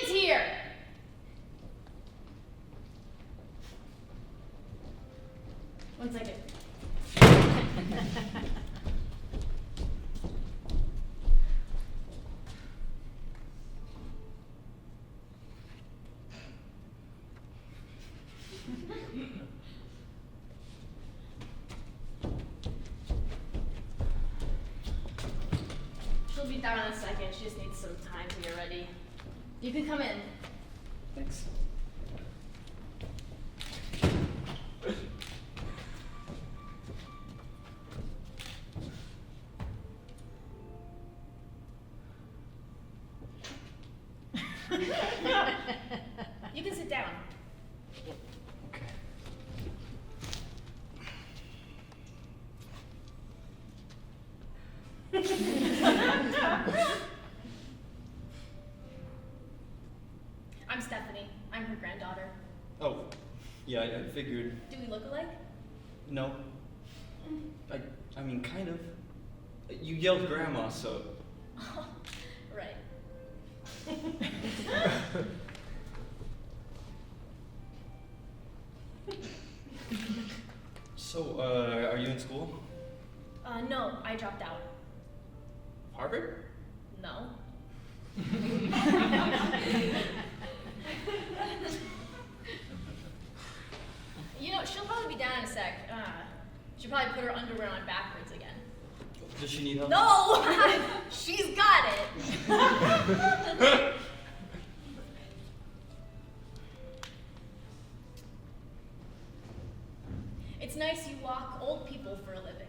kids here. One second. She'll be down in a second. She just needs some time to get ready. You can come in. Thanks. You can sit down. Okay. I'm Stephanie. I'm her granddaughter. Oh, yeah, I figured. Do we look alike? No. I mean, kind of. You yelled grandma, so. Right. So, are you in school? No, I dropped out. Harvard? No. You know, she'll probably be down in a sec. She'll probably put her underwear on backwards again. Does she need help? No! She's got it! It's nice you walk old people for a living.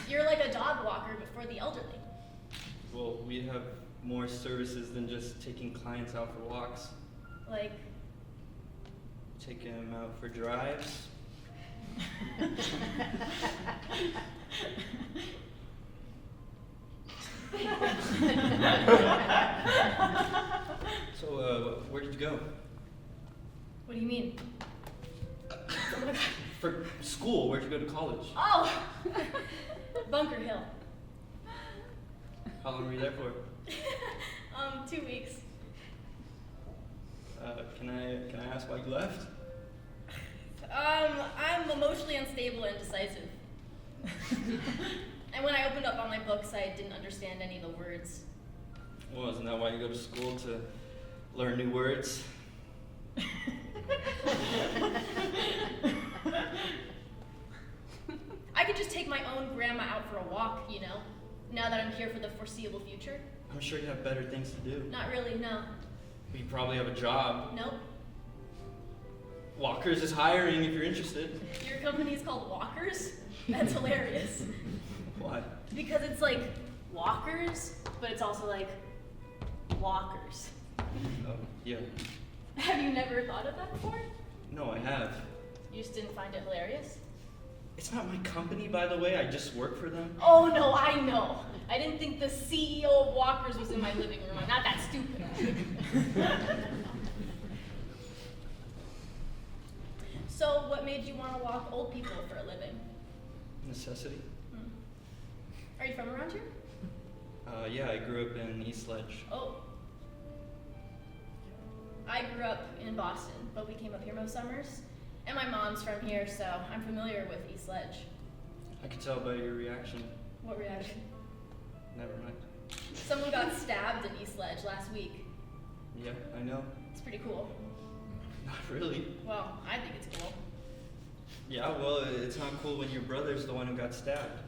You're like a dog walker, but for the elderly. Well, we have more services than just taking clients out for walks. Like, Taking them out for drives. So, where did you go? what do you mean? For school, where'd you go to college? Oh! Bunker Hill. How long were you there for? 2 weeks. Can I ask why you left? I'm emotionally unstable and indecisive. And when I opened up all my books, I didn't understand any of the words. Well, isn't that why you go to school, to learn new words? I could just take my own grandma out for a walk, you know, now that I'm here for the foreseeable future. I'm sure you have better things to do. Not really, no. You probably have a job. Nope. Walkers is hiring if you're interested. Your company is called Walkers? That's hilarious. Why? Because it's like walkers, but it's also like walkers. Oh, yeah. Have you never thought of that before? No, I have. You just didn't find it hilarious? It's not my company, by the way. I just work for them. Oh no, I know. I didn't think the CEO of Walkers was in my living room. I'm not that stupid. So, what made you want to walk old people for a living? Necessity? Are you from around here? Yeah, I grew up in East Ledge. Oh. I grew up in Boston, but we came up here most summers. And my mom's from here, so I'm familiar with East Ledge. I could tell by your reaction. What reaction? Never mind. Someone got stabbed in East Ledge last week. Yeah, I know. It's pretty cool. Not really. Well, I think it's cool. Yeah, well, it's not cool when your brother's the one who got stabbed.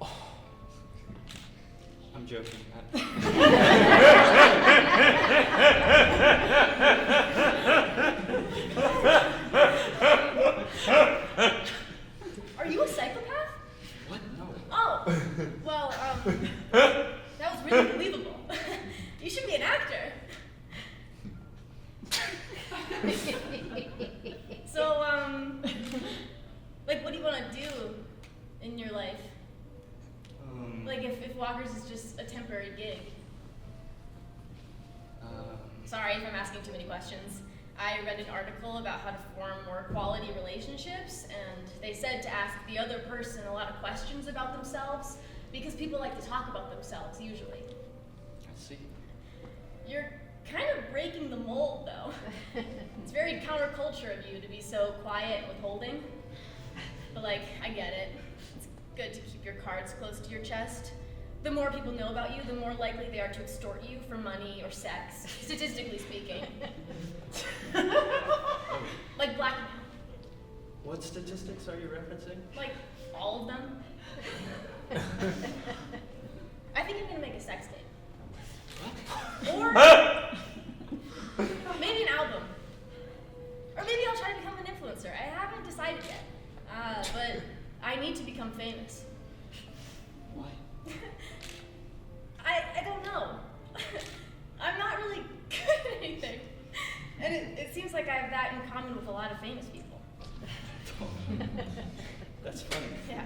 Oh. I'm joking. Are you a psychopath? What? No. Oh, well, that was really believable. You should be an actor. So, like, what do you want to do in your life? Like, if Walkers is just a temporary gig. Sorry if I'm asking too many questions. I read an article about how to form more quality relationships, and they said to ask the other person a lot of questions about themselves, because people like to talk about themselves, usually. I see. You're kind of breaking the mold, though. It's very counterculture of you to be so quiet and withholding. But, like, I get it. It's good to keep your cards close to your chest. The more people know about you, the more likely they are to extort you for money or sex, statistically speaking. Like blackmail. What statistics are you referencing? Like, all of them. I think I'm gonna make a sex tape. Or maybe an album. Or maybe I'll try to become an influencer. I haven't decided yet. But I need to become famous. Why? I don't know. I'm not really good at anything. And it seems like I have that in common with a lot of famous people. That's funny. Yeah.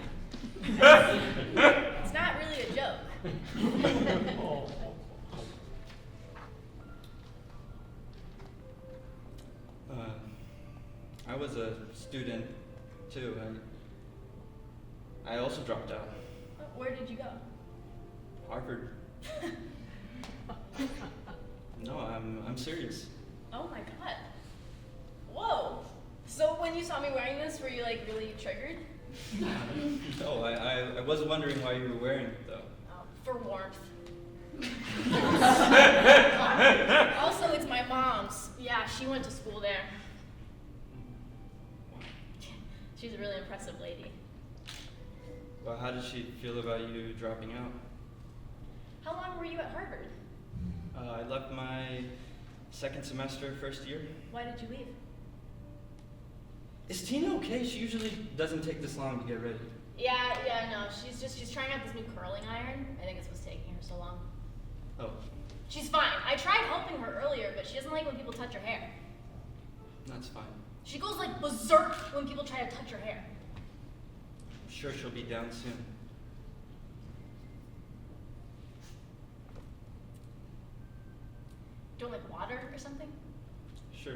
It's not really a joke. I was a student too. I also dropped out. Where did you go? Harvard. No, I'm serious. Oh my god. Whoa. So when you saw me wearing this, were you like really triggered? No, I was wondering why you were wearing it though. Oh, for warmth. Also, it's my mom's. Yeah, she went to school there. She's a really impressive lady. Well, how did she feel about you dropping out? How long were you at Harvard? I left my second semester, first year. Why did you leave? Is Tina okay? She usually doesn't take this long to get ready. Yeah, no, she's trying out this new curling iron. I think it's what's taking her so long. Oh, She's fine. I tried helping her earlier, but she doesn't like when people touch her hair. that's fine. She goes like berserk when people try to touch her hair. I'm sure she'll be down soon. Do you want like water or something? Sure.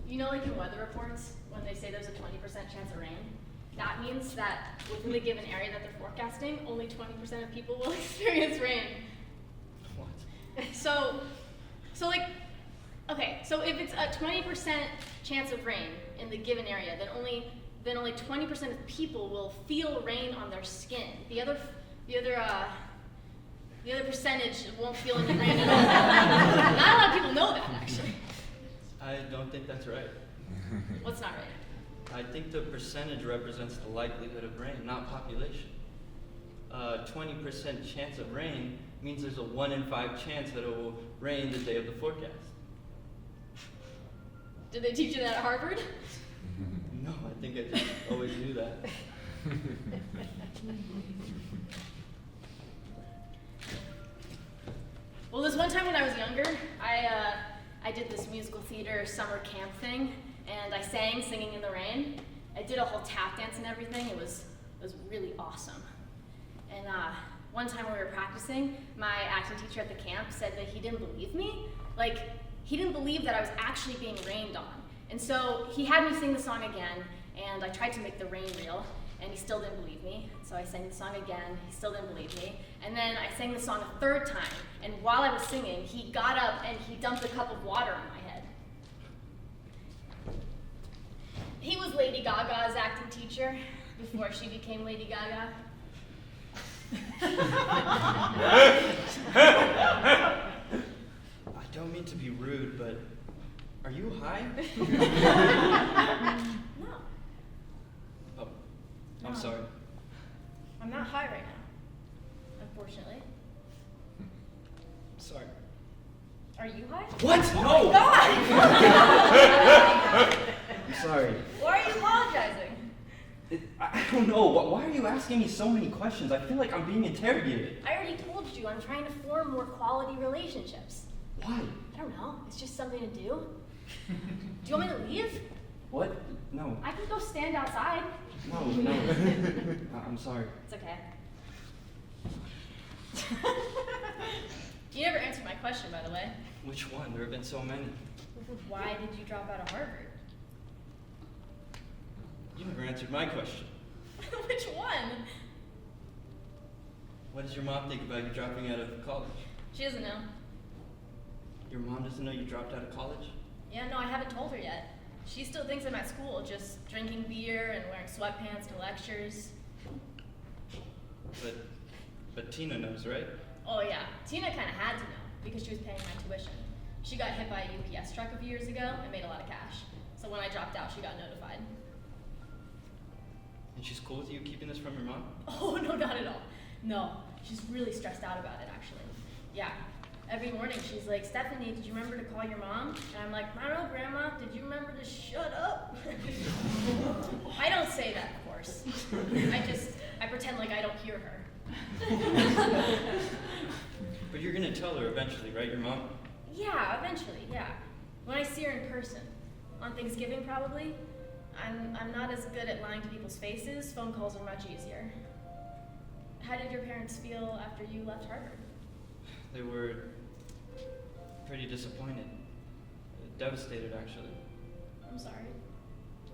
You know, like in weather reports, when they say there's a 20% chance of rain, that means that within the given area that they're forecasting, only 20% of people will experience rain. What? So like, okay, so if it's a 20% chance of rain in the given area, then only 20% of people will feel rain on their skin. The other percentage won't feel any rain at all. Not a lot of people know that, actually. I don't think that's right. What's not right? I think the percentage represents the likelihood of rain, not population. 20% chance of rain means there's a 1 in 5 chance that it will rain the day of the forecast. Did they teach you that at Harvard? No, I think I just always knew that. Well, this one time when I was younger, I did this musical theater summer camp thing, and I sang Singing in the Rain. I did a whole tap dance and everything. It was really awesome. And one time when we were practicing, my acting teacher at the camp said that he didn't believe me. Like, he didn't believe that I was actually being rained on. And so he had me sing the song again, and I tried to make the rain real, and he still didn't believe me. So I sang the song again, he still didn't believe me. And then I sang the song a third time, and while I was singing, he got up and he dumped a cup of water on my head. He was Lady Gaga's acting teacher before she became Lady Gaga. I don't mean to be rude, but are you high? No. Oh, I'm No. sorry. I'm not high right now, unfortunately. Sorry. Are you high? What? Oh No! my God! I'm sorry. Why are you apologizing? I don't know. Why are you asking me so many questions? I feel like I'm being interrogated. I already told you I'm trying to form more quality relationships. Why? I don't know. It's just something to do. Do you want me to leave? What? No. I can go stand outside. No. I'm sorry. It's okay. You never answered my question, by the way. Which one? There have been so many. Why did you drop out of Harvard? You never answered my question. Which one? What does your mom think about you dropping out of college? She doesn't know. Your mom doesn't know you dropped out of college? Yeah, no, I haven't told her yet. She still thinks I'm at school, just drinking beer and wearing sweatpants to lectures. But Tina knows, right? Oh yeah, Tina kind of had to know because she was paying my tuition. She got hit by a UPS truck a few years ago and made a lot of cash. So when I dropped out, she got notified. And she's cool with you keeping this from your mom? Oh, no, not at all. No, she's really stressed out about it, actually. Yeah, every morning she's like, Stephanie, did you remember to call your mom? And I'm like, I don't know, Grandma, did you remember to shut up? I don't say that, of course. I pretend like I don't hear her. But you're gonna tell her eventually, right, your mom? Yeah, eventually, yeah. When I see her in person. On Thanksgiving, probably. I'm not as good at lying to people's faces. Phone calls are much easier. How did your parents feel after you left Harvard? They were pretty disappointed. Devastated, actually. I'm sorry.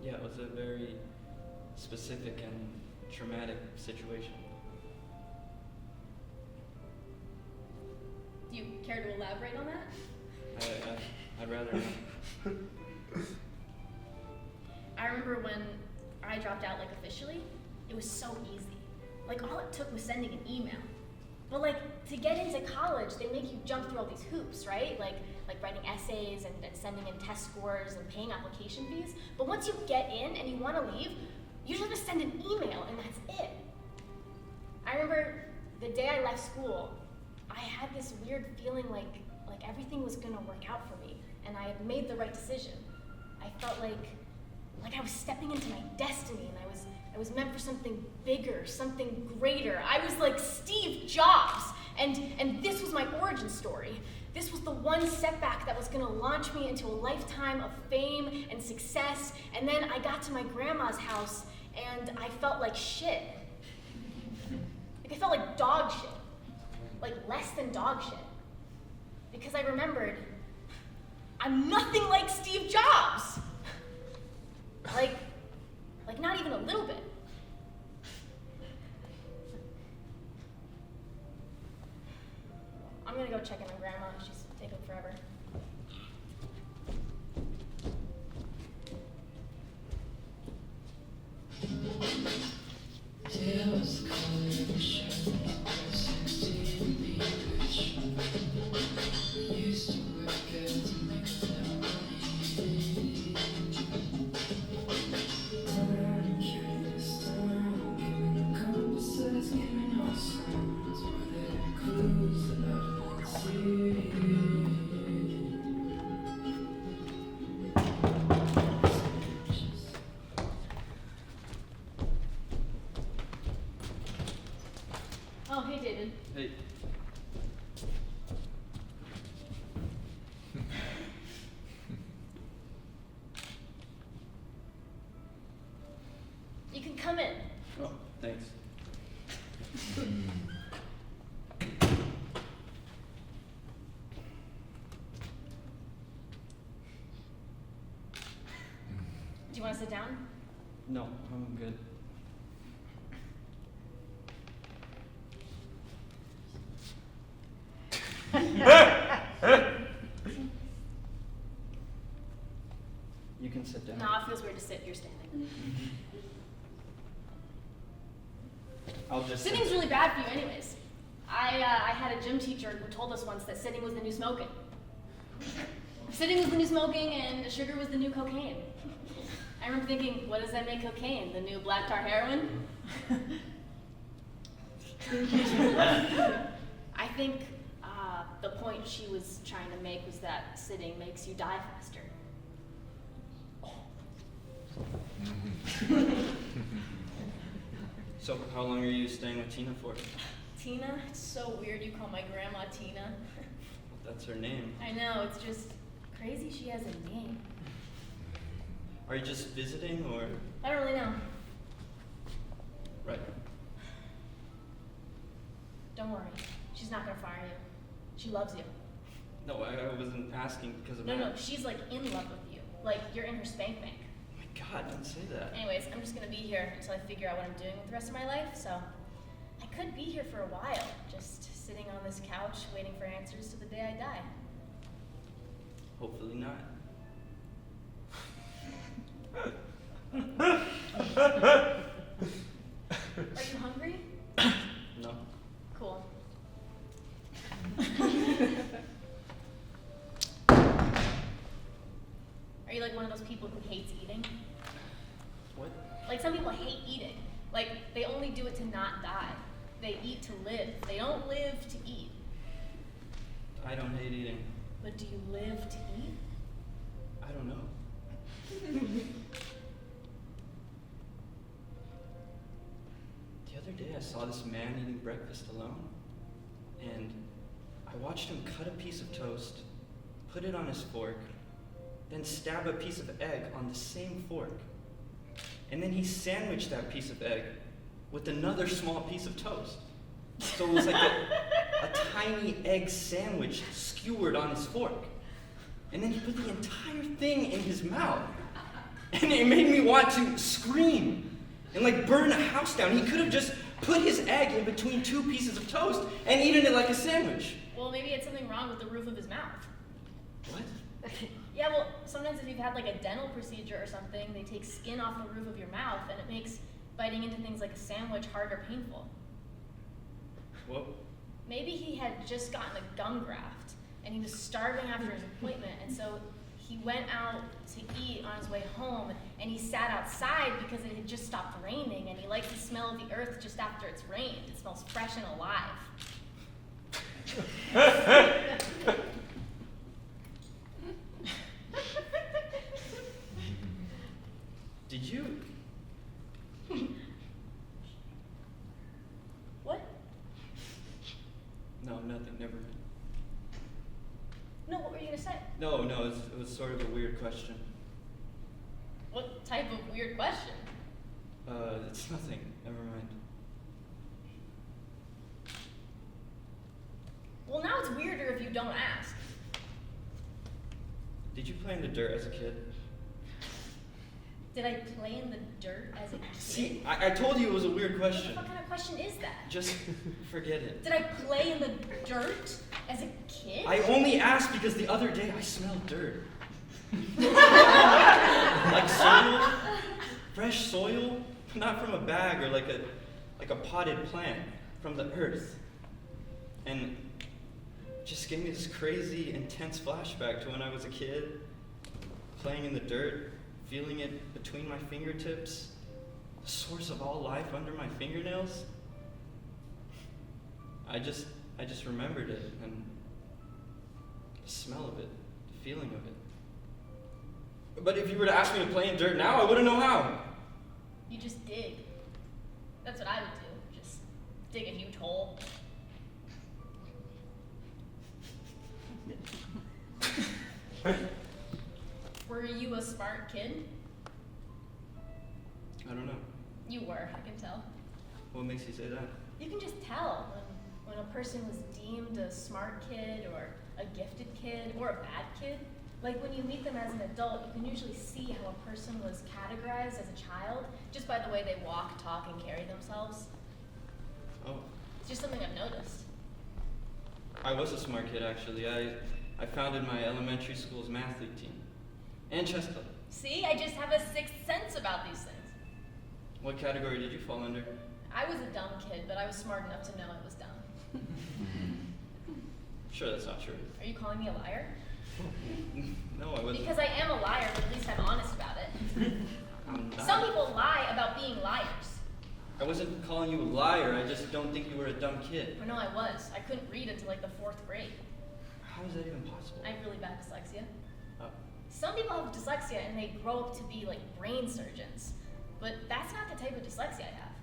Yeah, it was a very specific and traumatic situation. Do you care to elaborate on that? I'd rather not. I remember when I dropped out, like, officially, it was so easy. Like, all it took was sending an email. But, like, to get into college, they make you jump through all these hoops, right? Like writing essays and sending in test scores and paying application fees. But once you get in and you want to leave, you just have to send an email, and that's it. I remember the day I left school, I had this weird feeling like everything was gonna work out for me, and I had made the right decision. I felt like I was stepping into my destiny, and I was meant for something bigger, something greater. I was like Steve Jobs, and this was my origin story. This was the one setback that was gonna launch me into a lifetime of fame and success, and then I got to my grandma's house, and I felt like shit. Like, I felt like dog shit. Like, less than dog shit. Because I remembered, I'm nothing like Steve Jobs. Like not even a little bit. I'm gonna go check in on Grandma. She's taking forever. Oh, hey, David. Hey. You can come in. Oh, thanks. Do you want to sit down? No, I'm good. You can sit down. No, it feels weird to sit. You're standing. I'll just Sitting's really bad for you anyways. I had a gym teacher who told us once that sitting was the new smoking. Sitting was the new smoking and sugar was the new cocaine. I remember thinking, what does that make cocaine? The new black tar heroin? I think the point she was trying to make was that sitting makes you die faster. So, how long are you staying with Tina for? Tina? It's so weird you call my grandma Tina. That's her name. I know, it's just crazy she has a name. Are you just visiting, or? I don't really know. Right. Don't worry. She's not gonna fire you. She loves you. No, I wasn't asking because of No, that. no, she's like in love with you. Like you're in her spank bank. Oh my God, don't say that. Anyways, I'm just gonna be here until I figure out what I'm doing with the rest of my life, so I could be here for a while, just sitting on this couch waiting for answers to the day I die. Hopefully not. Are you hungry? No. Cool. Are you like one of those people who hates eating? What? Like some people hate eating. Like they only do it to not die. They eat to live. They don't live to eat. I don't hate eating. But do you live to eat? I don't know. The other day I saw this man eating breakfast alone, and I watched him cut a piece of toast, put it on his fork, then stab a piece of egg on the same fork. And then he sandwiched that piece of egg with another small piece of toast. So it was like a tiny egg sandwich skewered on his fork. And then he put the entire thing in his mouth. And it made me want to scream and like burn a house down. He could have just put his egg in between two pieces of toast and eaten it like a sandwich. Well, maybe it's something wrong with the roof of his mouth. What? Yeah, well, sometimes if you've had like a dental procedure or something, they take skin off the roof of your mouth and it makes biting into things like a sandwich hard or painful. Whoa. Maybe he had just gotten a gum graft and he was starving after his appointment, and so he went out to eat on his way home and he sat outside because it had just stopped raining and he likes the smell of the earth just after it's rained. It smells fresh and alive. Did you? What? No, nothing, never mind. No, what were you gonna say? No, it was sort of a weird question. What type of weird question? It's nothing, never mind. Well, now it's weirder if you don't ask. Did you play in the dirt as a kid? Did I play in the dirt as a kid? See, I told you it was a weird question. What kind of question is that? Just forget it. Did I play in the dirt as a kid? I only asked because the other day I smelled dirt. Like soil, fresh soil, not from a bag or like a potted plant, from the earth. And it just gave me this crazy, intense flashback to when I was a kid, playing in the dirt, feeling it between my fingertips, the source of all life under my fingernails. I just remembered it, and the smell of it, the feeling of it. But if you were to ask me to play in dirt now, I wouldn't know how. You just dig. That's what I would do. Just dig a huge hole. Were you a smart kid? I don't know. You were, I can tell. What makes you say that? You can just tell when a person was deemed a smart kid or a gifted kid or a bad kid. Like when you meet them as an adult, you can usually see how a person was categorized as a child just by the way they walk, talk, and carry themselves. Oh, It's just something I've noticed. I was a smart kid actually. I founded my elementary school's math league team. And chess club. See, I just have a sixth sense about these things. What category did you fall under? I was a dumb kid, but I was smart enough to know I was dumb. Sure, that's not true. Are you calling me a liar? No, I wasn't. Because I am a liar, but at least I'm honest about it. I'm not. Some people lie about being liars. I wasn't calling you a liar, I just don't think you were a dumb kid. Or no, I was. I couldn't read until like the 4th grade. How is that even possible? I have really bad dyslexia. Oh. Some people have dyslexia and they grow up to be like brain surgeons. But that's not the type of dyslexia I have.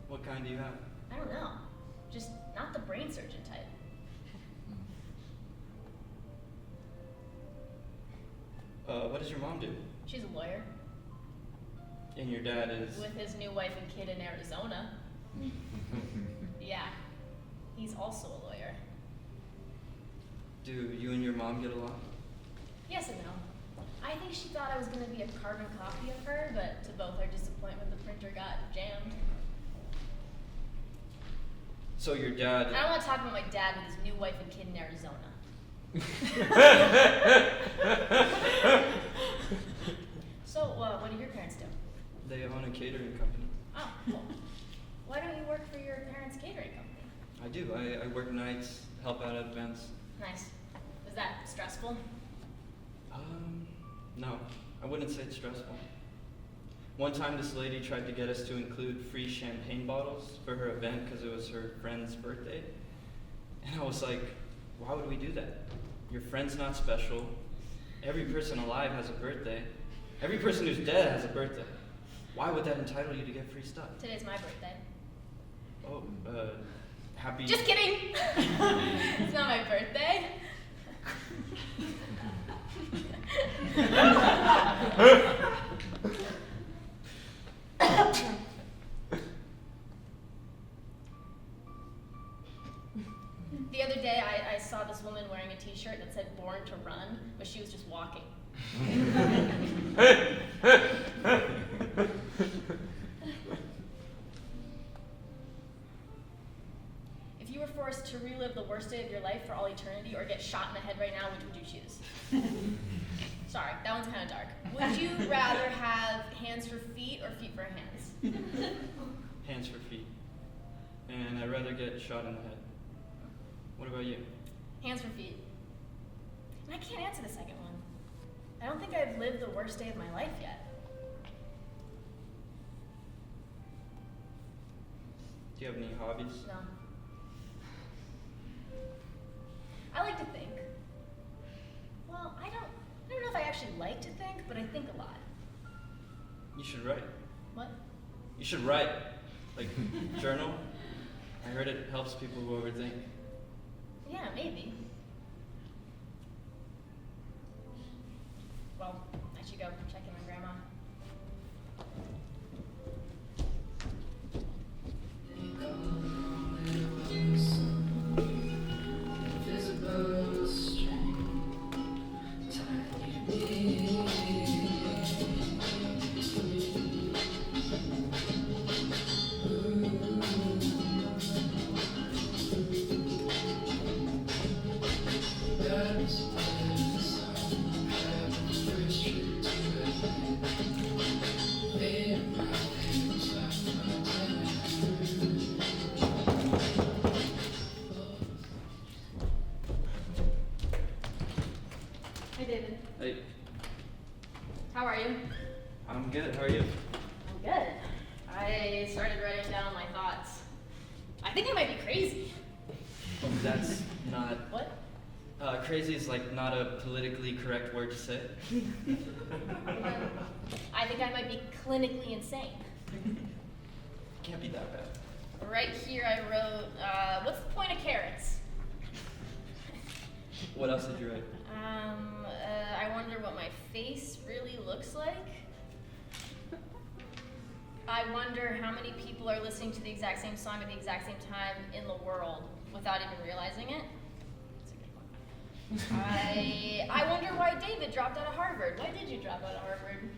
What kind do you have? I don't know. Just not the brain surgeon type. What does your mom do? She's a lawyer. And your dad is? With his new wife and kid in Arizona. Yeah. He's also a lawyer. Do you and your mom get along? Yes and no. I think she thought I was going to be a carbon copy of her, but to both our disappointment, the printer got jammed. So your dad... I don't want to talk about my dad with his new wife and kid in Arizona. So, what do your parents do? They own a catering company. Oh, cool. Why don't you work for your parents' catering company? I do. I work nights, help out at events. Nice. Is that stressful? No. I wouldn't say it's stressful. One time this lady tried to get us to include free champagne bottles for her event because it was her friend's birthday. And I was like, why would we do that? Your friend's not special. Every person alive has a birthday. Every person who's dead has a birthday. Why would that entitle you to get free stuff? Today's my birthday. Oh, happy... Just kidding! It's not my birthday. The other day, I saw this woman wearing a t-shirt that said "Born to Run," but she was just walking. If you were forced to relive the worst day of your life for all eternity or get shot in the head right now, which would you choose? Sorry, that one's kind of dark. Would you rather have hands for feet or feet for hands? Hands for feet. And I'd rather get shot in the head. What about you? Hands for feet. And I can't answer the second one. I don't think I've lived the worst day of my life yet. Do you have any hobbies? No. I like to think. Well, I don't know if I actually like to think, but I think a lot. You should write. What? You should write. Like, journal. I heard it helps people who overthink. Yeah, maybe. Well, I should go check in on Grandma. Hey, David. Hey, How are you? I'm good. How are you? I'm good. I started writing down my thoughts. I think I might be crazy. That's not... What? Crazy is like not a politically correct word to say. I think I might be clinically insane. Can't be that bad. Right here I wrote, what's the point of carrots? What else did you write? I wonder what my face really looks like. I wonder how many people are listening to the exact same song at the exact same time in the world without even realizing it. That's a good one. I wonder why David dropped out of Harvard. Why did you drop out of Harvard?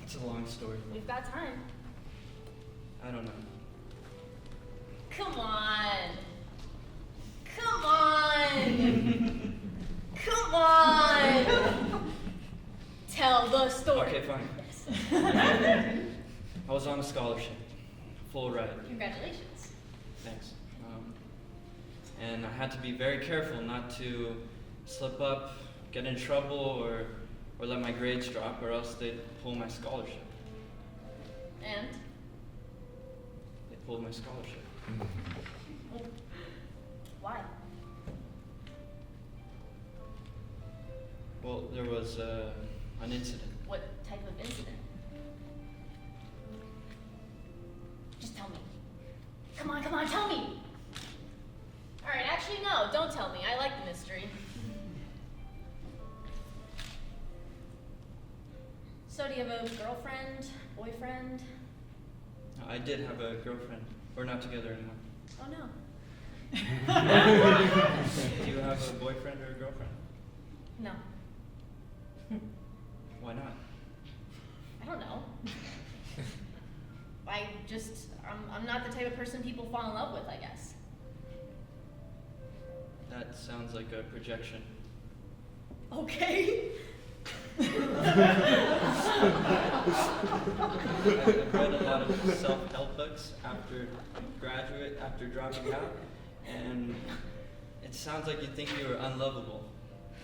It's a long story. We've got time. I don't know. Come on. Come on. Come on. Tell the story. Okay, fine. I was on a scholarship, full ride. Congratulations. Thanks. And I had to be very careful not to slip up, get in trouble, or let my grades drop, or else they'd pull my scholarship. And? They pulled my scholarship. Well, why? Well, there was an incident. What type of incident? Just tell me. Come on, tell me! Alright, actually no, don't tell me. I like the mystery. So do you have a girlfriend, boyfriend? I did have a girlfriend. We're not together anymore. Oh no. Do you have a boyfriend or a girlfriend? No. Why not? I don't know. I'm not the type of person people fall in love with, I guess. That sounds like a projection. Okay. I've read a lot of self-help books after dropping out, and it sounds like you think you are unlovable.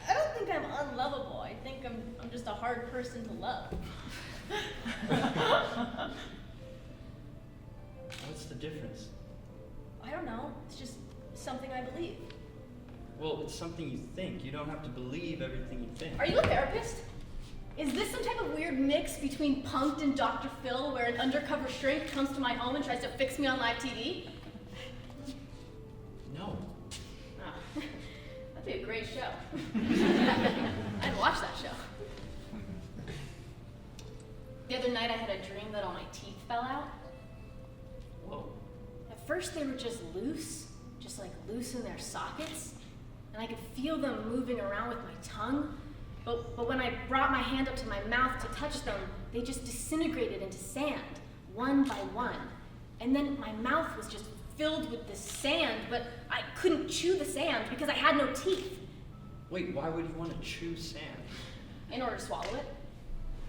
I don't think I'm unlovable. I think I'm just a hard person to love. What's the difference? I don't know. It's just something I believe. Well, it's something you think. You don't have to believe everything you think. Are you a therapist? Is this some type of weird mix between Punk'd and Dr. Phil, where an undercover shrink comes to my home and tries to fix me on live TV? No. Ah, that'd be a great show. I'd watch that show. The other night I had a dream that all my teeth fell out. Whoa. At first they were just loose in their sockets, and I could feel them moving around with my tongue. But when I brought my hand up to my mouth to touch them, they just disintegrated into sand, one by one. And then my mouth was just filled with this sand, but I couldn't chew the sand because I had no teeth. Wait, why would you want to chew sand? In order to swallow it.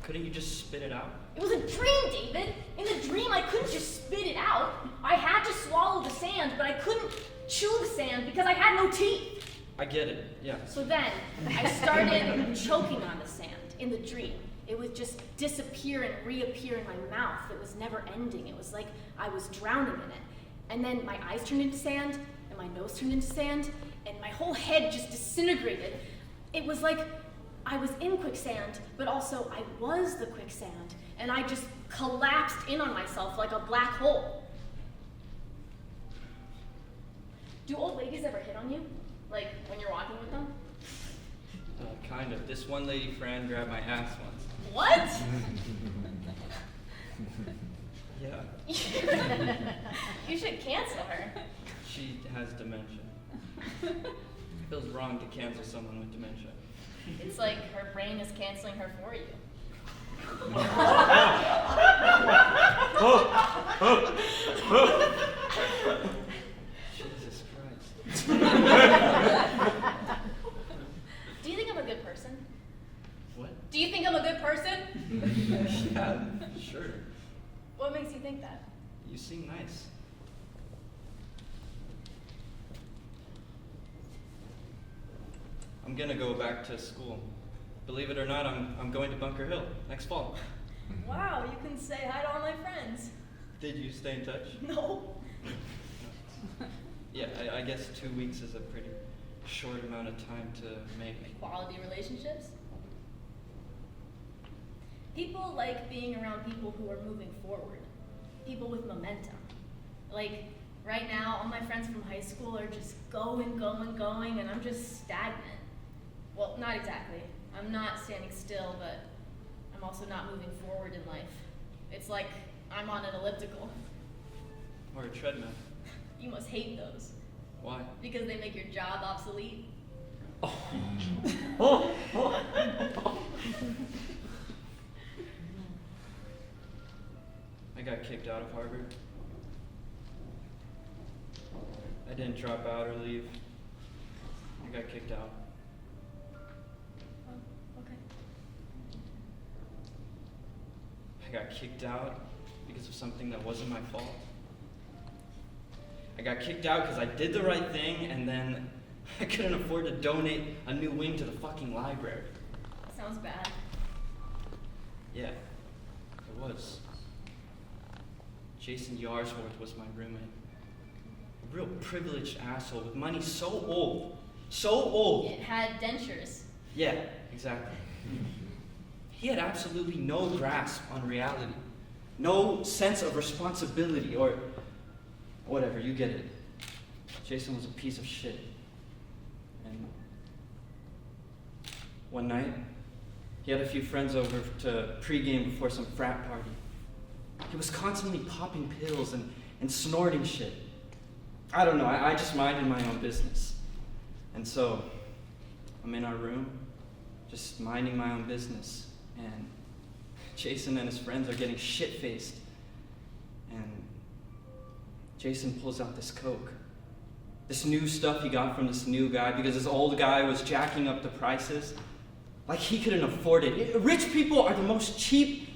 Couldn't you just spit it out? It was a dream, David. In the dream, I couldn't just spit it out. I had to swallow the sand, but I couldn't chew the sand because I had no teeth. I get it, yeah. So then, I started choking on the sand in the dream. It would just disappear and reappear in my mouth. It was never ending. It was like I was drowning in it. And then my eyes turned into sand, and my nose turned into sand, and my whole head just disintegrated. It was like I was in quicksand, but also I was the quicksand, and I just collapsed in on myself like a black hole. Do old ladies ever hit on you? Like when you're walking with them? Kind of. This one lady Fran grabbed my ass once. What? Yeah. You should cancel her. She has dementia. Feels wrong to cancel someone with dementia. It's like her brain is canceling her for you. Jesus Christ. Do you think I'm a good person? What? Do you think I'm a good person? Yeah, sure. What makes you think that? You seem nice. I'm gonna go back to school. Believe it or not, I'm going to Bunker Hill next fall. Wow, you can say hi to all my friends. Did you stay in touch? No. Yeah, I guess 2 weeks is a pretty short amount of time to make. Quality relationships? People like being around people who are moving forward. People with momentum. Like, right now, all my friends from high school are just going, and I'm just stagnant. Well, not exactly. I'm not standing still, but I'm also not moving forward in life. It's like I'm on an elliptical. Or a treadmill. You must hate those. Why? Because they make your job obsolete. I got kicked out of Harvard. I didn't drop out or leave. I got kicked out. Oh, okay. I got kicked out because of something that wasn't my fault. I got kicked out because I did the right thing and then I couldn't afford to donate a new wing to the fucking library. Sounds bad. Yeah, it was. Jason Yarsworth was my roommate. A real privileged asshole with money so old. So old. It had dentures. Yeah, exactly. He had absolutely no grasp on reality. No sense of responsibility or whatever, you get it. Jason was a piece of shit. And one night, he had a few friends over to pregame before some frat party. He was constantly popping pills and snorting shit. I don't know, I just minded my own business. And so, I'm in our room, just minding my own business, and Jason and his friends are getting shit-faced. And Jason pulls out this Coke. This new stuff he got from this new guy because this old guy was jacking up the prices. Like he couldn't afford it. Rich people are the most cheap.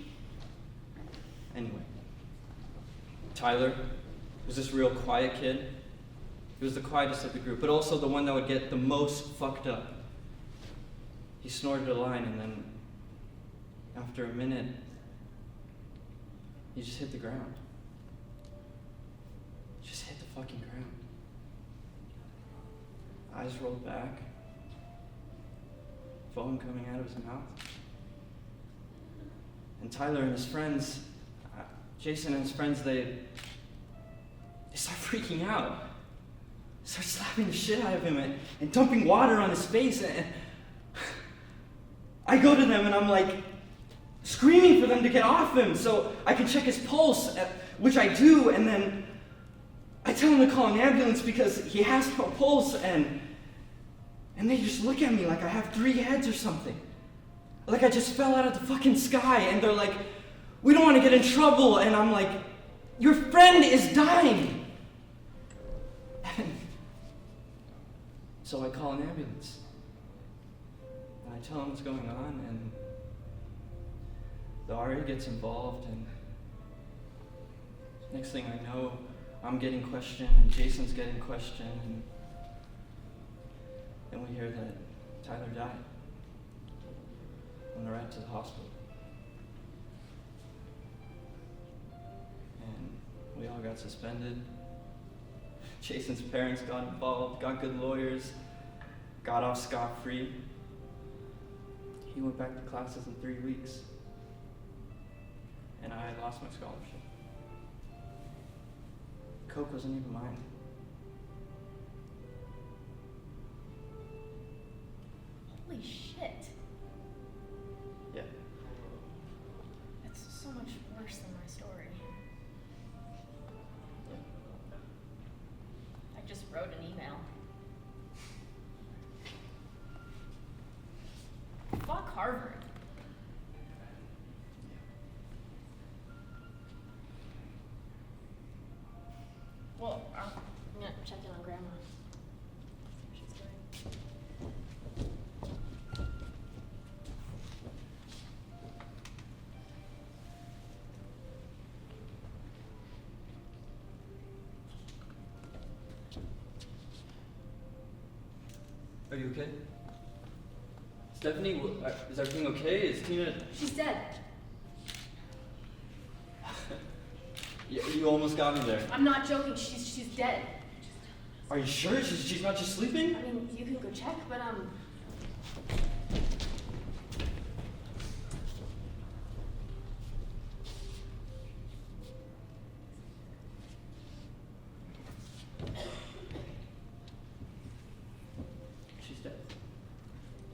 Anyway, Tyler was this real quiet kid. He was the quietest of the group, but also the one that would get the most fucked up. He snorted a line, and then after a minute, he just hit the ground. Just hit the fucking ground. Eyes rolled back. Foam coming out of his mouth. And Tyler and his friends, Jason and his friends, they start freaking out. Start slapping the shit out of him and dumping water on his face. And I go to them and I'm like screaming for them to get off him so I can check his pulse, which I do, and then I tell him to call an ambulance because he has no pulse, and they just look at me like I have 3 heads or something. Like I just fell out of the fucking sky, and they're like, we don't want to get in trouble, and I'm like, your friend is dying. And so I call an ambulance. And I tell him what's going on, and the RA gets involved, and next thing I know, I'm getting questioned, and Jason's getting questioned, and then we hear that Tyler died on the ride to the hospital. And we all got suspended. Jason's parents got involved, got good lawyers, got off scot-free. He went back to classes in 3 weeks. And I lost my scholarship. Coke wasn't even mine. Holy shit. Yeah. That's so much worse than my story. I just wrote an email. Fuck Harvard. Well, I'm gonna check in on Grandma. See what she's doing. Are you okay? Stephanie, is everything okay? Is Tina... She's dead. You almost got me there. I'm not joking. She's dead. Are you sure? She's not just sleeping? I mean, you can go check, but She's dead.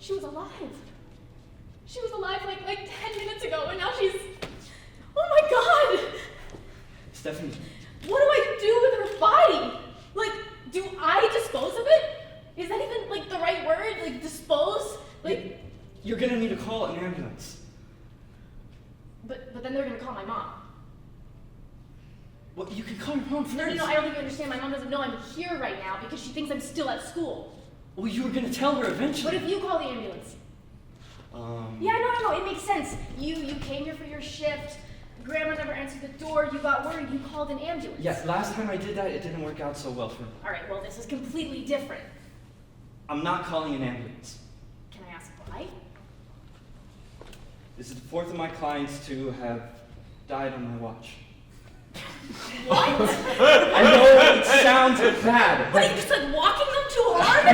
she was alive. She was alive like 10 minutes ago, and now she's... Oh my god! Stephanie. What do I do with her body? Like, do I dispose of it? Is that even, like, the right word? Like, dispose? Like... You're gonna need to call an ambulance. But then they're gonna call my mom. Well, you can call your mom first. No, I don't think you understand. My mom doesn't know I'm here right now because she thinks I'm still at school. Well, you were gonna tell her eventually. What if you call the ambulance? Yeah, no, it makes sense. You came here for your shift. Grandma never answered the door. You got worried. You called an ambulance. Yeah, last time I did that, it didn't work out so well for me. All right, well, this is completely different. I'm not calling an ambulance. Can I ask why? This is the 4th of my clients to have died on my watch. What? I know it sounds bad. What, are you just like walking them too hard?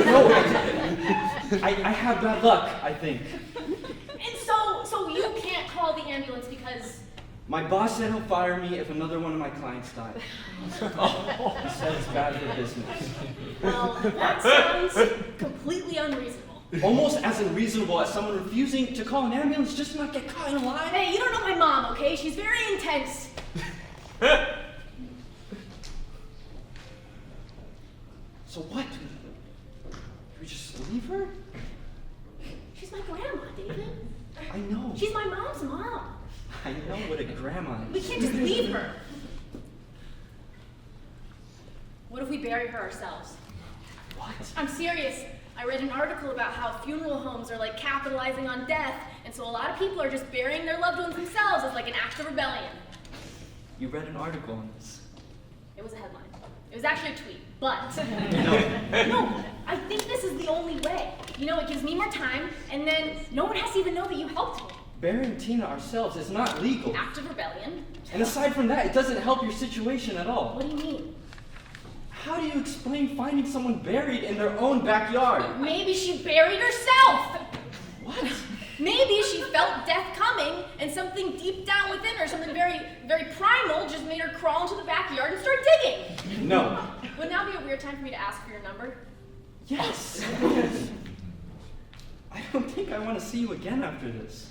No, I have bad luck, I think. And so you can't call the ambulance because... My boss said he'll fire me if another one of my clients died. He said it's bad for business. Well, that sounds completely unreasonable. Almost as unreasonable as someone refusing to call an ambulance just to not get caught in a lie. Hey, you don't know my mom, okay? She's very intense. So what? Do we just leave her? She's my grandma, David. I know. She's my mom's mom. I know what a grandma is. We can't just leave her. What if we bury her ourselves? What? I'm serious. I read an article about how funeral homes are like capitalizing on death, and so a lot of people are just burying their loved ones themselves as like an act of rebellion. You read an article on this? It was a headline. It was actually a tweet, but No. no, I think this is the only way. You know, it gives me more time, and then no one has to even know that you helped me. Burying Tina ourselves is not legal. Act of rebellion? And aside from that, it doesn't help your situation at all. What do you mean? How do you explain finding someone buried in their own backyard? Maybe she buried herself. What? Maybe she felt death coming, and something deep down within her, something very, very primal, just made her crawl into the backyard and start digging. No. Would now be a weird time for me to ask for your number? Yes. I don't think I want to see you again after this.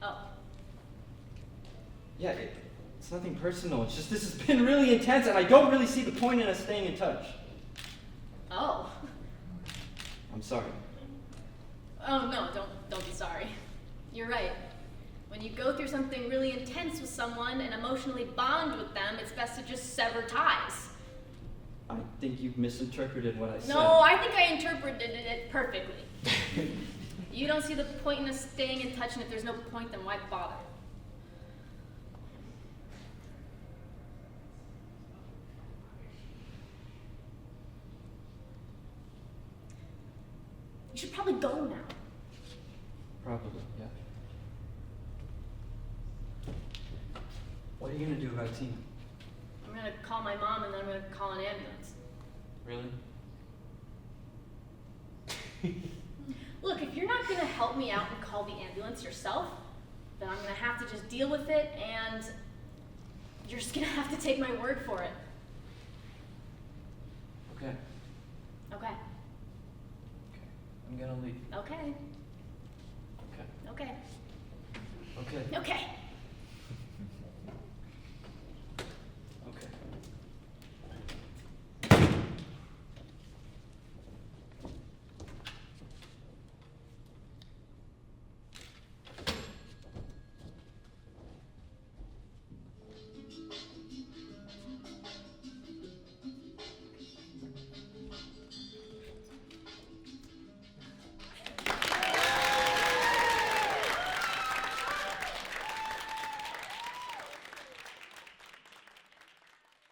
Oh. Yeah, it's nothing personal. It's just this has been really intense, and I don't really see the point in us staying in touch. Oh. I'm sorry. Oh no, don't be sorry. You're right. When you go through something really intense with someone and emotionally bond with them, it's best to just sever ties. I think you've misinterpreted what I said. No, I think I interpreted it perfectly. You don't see the point in us staying in touch, and if there's no point, then why bother? You should probably go now. Probably, yeah. What are you gonna do about Tina? I'm gonna call my mom, and then I'm gonna call an ambulance. Really? Look, if you're not gonna help me out and call the ambulance yourself, then I'm gonna have to just deal with it, and you're just gonna have to take my word for it. Okay. Okay. I'm gonna leave. Okay. Okay. Okay. Okay. Okay.